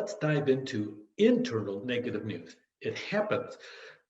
let's dive into internal negative news. It happens.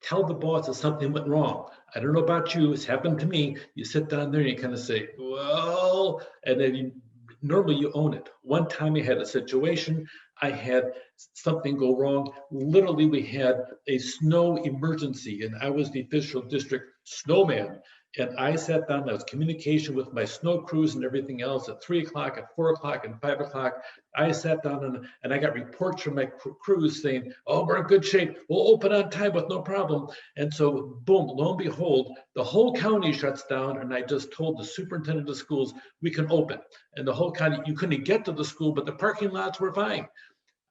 Tell the boss that something went wrong. I don't know about you, it's happened to me. You sit down there and you kind of say, well, and then normally you own it. One time I had a situation, I had something go wrong. Literally, we had a snow emergency, and I was the official district snowman. And I sat down, I was communication with my snow crews and everything else at 3 o'clock, at 4 o'clock, and 5 o'clock. I sat down and I got reports from my crews saying, oh, we're in good shape. We'll open on time with no problem. And so, boom, lo and behold, the whole county shuts down. And I just told the superintendent of schools, we can open. And the whole county, you couldn't get to the school, but the parking lots were fine.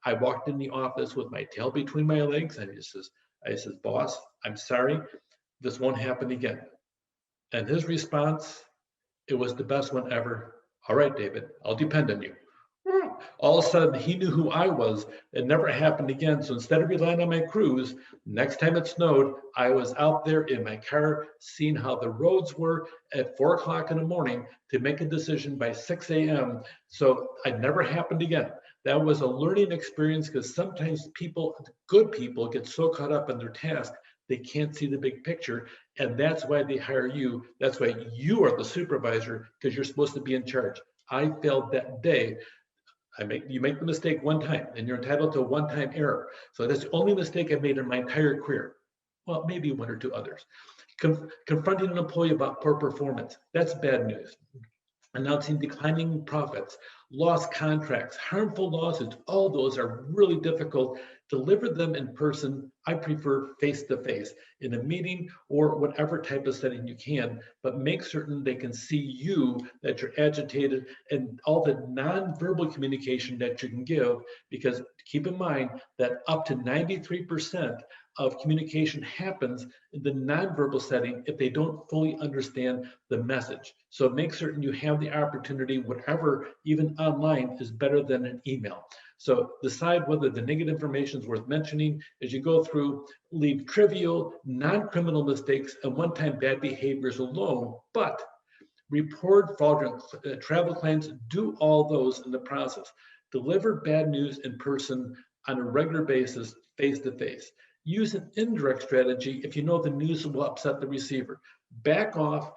I walked in the office with my tail between my legs. And I says, boss, I'm sorry. This won't happen again. And his response, it was the best one ever. All right, David, I'll depend on you. All of a sudden, he knew who I was. It never happened again. So instead of relying on my crews, next time it snowed, I was out there in my car, seeing how the roads were at 4 o'clock in the morning to make a decision by 6 a.m. So it never happened again. That was a learning experience because sometimes people, good people, get so caught up in their task they can't see the big picture, and that's why they hire you. That's why you are the supervisor, because you're supposed to be in charge. I failed that day. You make the mistake one time, and you're entitled to a one-time error. So that's the only mistake I've made in my entire career. Well, maybe one or two others. Confronting an employee about poor performance, that's bad news. Announcing declining profits, lost contracts, harmful lawsuits, all those are really difficult. Deliver them in person. I prefer face-to-face in a meeting or whatever type of setting you can, but make certain they can see you, that you're agitated, and all the non-verbal communication that you can give, because keep in mind that up to 93% of communication happens in the nonverbal setting if they don't fully understand the message. So make certain you have the opportunity, whatever, even online, is better than an email. So decide whether the negative information is worth mentioning as you go through. Leave trivial, non-criminal mistakes and one-time bad behaviors alone, but report fraudulent travel claims. Do all those in the process. Deliver bad news in person on a regular basis, face-to-face. Use an indirect strategy if you know the news will upset the receiver. Back off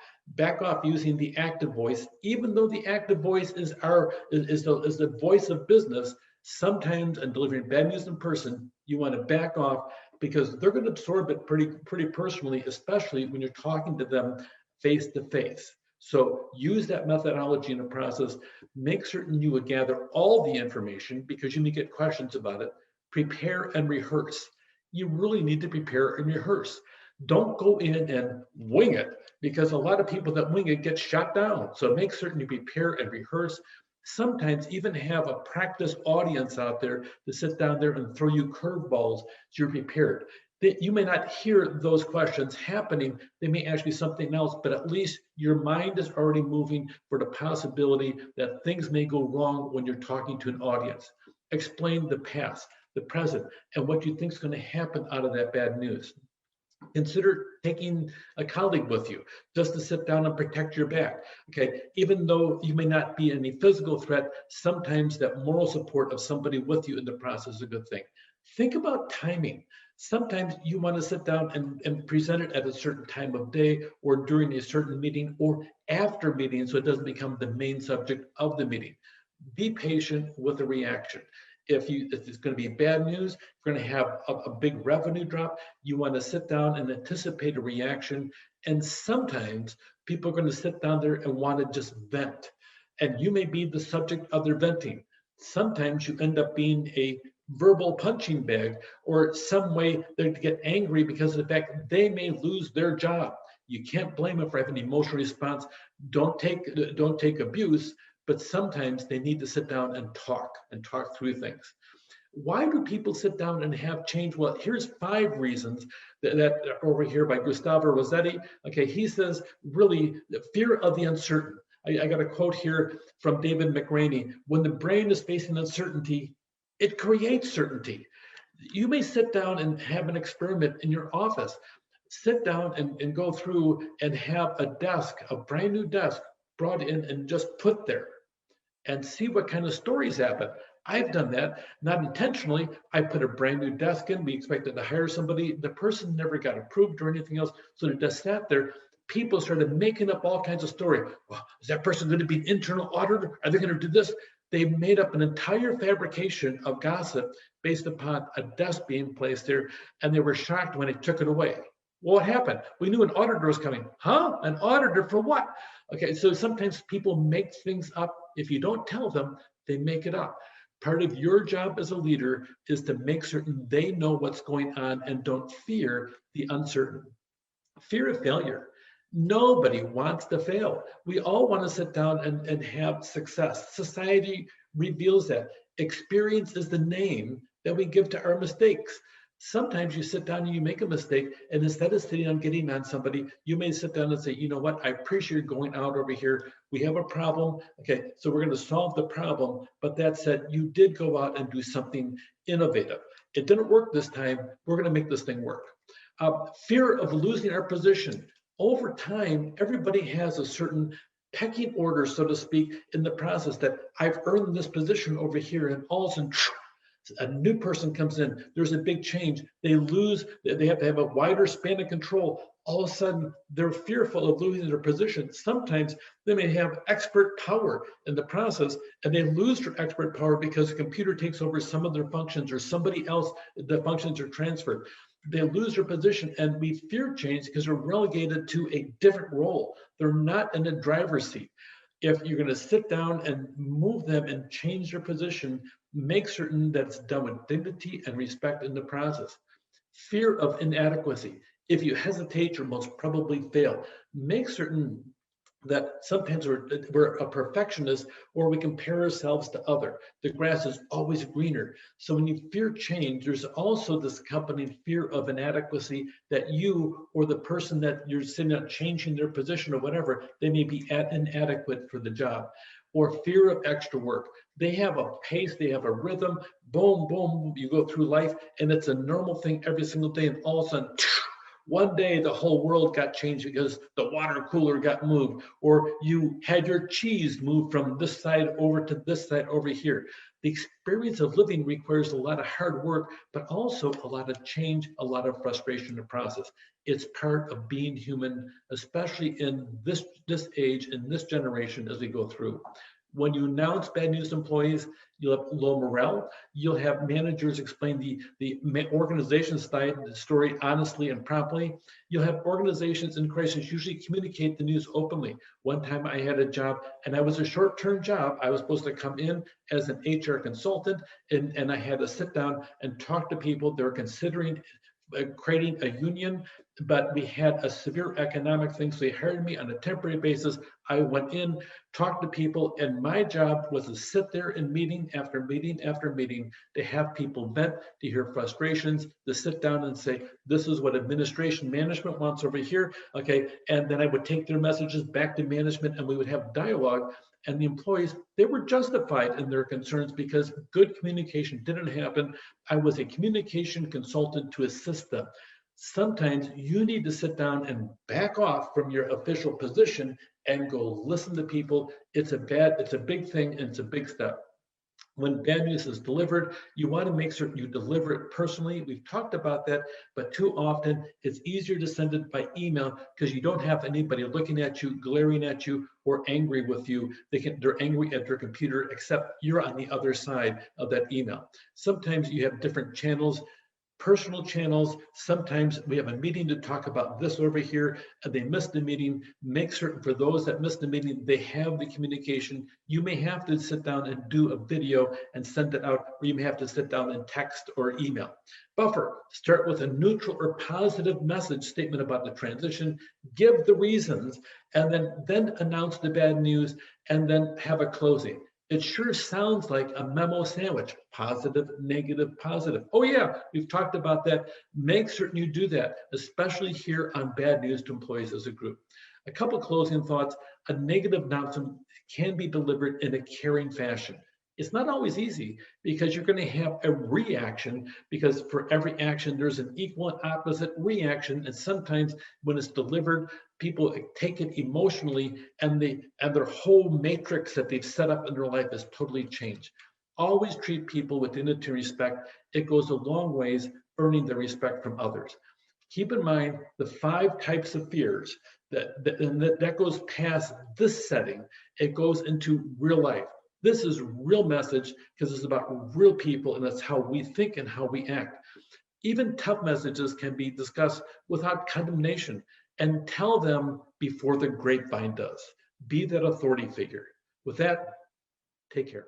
using the active voice, even though the active voice is the voice of business. Sometimes in delivering bad news in person, you want to back off because they're going to absorb it pretty personally, especially when you're talking to them face to face. So use that methodology in the process. Make certain you would gather all the information because you may get questions about it. Prepare and rehearse. You really need to prepare and rehearse. Don't go in and wing it, because a lot of people that wing it get shot down. So make certain you prepare and rehearse. Sometimes even have a practice audience out there to sit down there and throw you curveballs so you're prepared. You may not hear those questions happening. They may ask you something else, but at least your mind is already moving for the possibility that things may go wrong when you're talking to an audience. Explain the past, the present, and what you think is going to happen out of that bad news. Consider taking a colleague with you just to sit down and protect your back. Okay, even though you may not be any physical threat, sometimes that moral support of somebody with you in the process is a good thing. Think about timing. Sometimes you want to sit down and present it at a certain time of day or during a certain meeting or after meeting, so it doesn't become the main subject of the meeting. Be patient with the reaction. If it's going to be bad news, you're going to have a big revenue drop, you want to sit down and anticipate a reaction. And sometimes people are going to sit down there and want to just vent. And you may be the subject of their venting. Sometimes you end up being a verbal punching bag or some way they get angry because of the fact they may lose their job. You can't blame them for having an emotional response. Don't take abuse. But sometimes they need to sit down and talk through things. Why do people sit down and have change? Well, here's 5 reasons that over here by Gustavo Rossetti. Okay, he says, really, the fear of the uncertain. I got a quote here from David McRaney. When the brain is facing uncertainty, it creates certainty. You may sit down and have an experiment in your office. Sit down and go through and have a desk, a brand new desk, brought in and just put there, and see what kind of stories happen. I've done that, not intentionally. I put a brand new desk in. We expected to hire somebody. The person never got approved or anything else. So the desk sat there. People started making up all kinds of story. Well, is that person going to be an internal auditor? Are they going to do this? They made up an entire fabrication of gossip based upon a desk being placed there, and they were shocked when they took it away. Well, what happened? We knew an auditor was coming. Huh? An auditor for what? Okay, so sometimes people make things up. If you don't tell them, they make it up. Part of your job as a leader is to make certain they know what's going on and don't fear the uncertain. Fear of failure. Nobody wants to fail. We all want to sit down and have success. Society reveals that. Experience is the name that we give to our mistakes. Sometimes you sit down and you make a mistake, and instead of sitting on getting on somebody, you may sit down and say, you know what, I appreciate going out over here. We have a problem. Okay, so we're going to solve the problem. But that said, you did go out and do something innovative. It didn't work this time. We're going to make this thing work. Fear of losing our position. Over time, everybody has a certain pecking order, so to speak, in the process that I've earned this position over here, and all of a sudden, a new person comes in, there's a big change. They have to have a wider span of control. All of a sudden, they're fearful of losing their position. Sometimes they may have expert power in the process, and they lose their expert power because the computer takes over some of their functions, or somebody else, the functions are transferred. They lose their position, and we fear change because they're relegated to a different role. They're not in the driver's seat. If you're going to sit down and move them and change their position, make certain that it's done with dignity and respect in the process. Fear of inadequacy. If you hesitate, you'll most probably fail. Make certain that sometimes we're a perfectionist, or we compare ourselves to other. The grass is always greener. So when you fear change, there's also this accompanying fear of inadequacy, that you or the person that you're sitting at changing their position or whatever, they may be inadequate for the job. Or fear of extra work. They have a pace, they have a rhythm, boom, boom, you go through life, and it's a normal thing every single day, and all of a sudden, one day the whole world got changed because the water cooler got moved, or you had your cheese moved from this side over to this side over here. The experience of living requires a lot of hard work, but also a lot of change, a lot of frustration in the process. It's part of being human, especially in this age, in this generation, as we go through. When you announce bad news to employees, you'll have low morale. You'll have managers explain the organization side of the story honestly and promptly. You'll have organizations in crisis usually communicate the news openly. One time I had a job, and I was a short-term job. I was supposed to come in as an HR consultant, and I had to sit down and talk to people. They were considering creating a union, but we had a severe economic thing, so they hired me on a temporary basis. I went in, talked to people, and my job was to sit there in meeting after meeting after meeting, to have people vent, to hear frustrations, to sit down and say, this is what administration management wants over here, okay? And then I would take their messages back to management, and we would have dialogue. And the employees, they were justified in their concerns because good communication didn't happen. I was a communication consultant to assist them. Sometimes you need to sit down and back off from your official position and go listen to people. It's a big thing, and it's a big step. When bad news is delivered, you want to make certain you deliver it personally. We've talked about that, but too often it's easier to send it by email because you don't have anybody looking at you, glaring at you, or angry with you. They're angry at their computer, except you're on the other side of that email. Sometimes you have different channels, personal channels. Sometimes we have a meeting to talk about this over here, and they missed the meeting. Make certain for those that missed the meeting, they have the communication. You may have to sit down and do a video and send it out, or you may have to sit down and text or email. Buffer, start with a neutral or positive message statement about the transition, give the reasons, and then announce the bad news, and then have a closing. It sure sounds like a memo sandwich, positive, negative, positive. Oh yeah, we've talked about that. Make certain you do that, especially here on bad news to employees as a group. A couple closing thoughts. A negative announcement can be delivered in a caring fashion. It's not always easy because you're going to have a reaction, because for every action, there's an equal and opposite reaction. And sometimes when it's delivered, people take it emotionally, and their whole matrix that they've set up in their life is totally changed. Always treat people with dignity and respect. It goes a long ways earning the respect from others. Keep in mind the 5 types of fears that goes past this setting. It goes into real life. This is real message because it's about real people, and that's how we think and how we act. Even tough messages can be discussed without condemnation, and tell them before the grapevine does. Be that authority figure. With that, take care.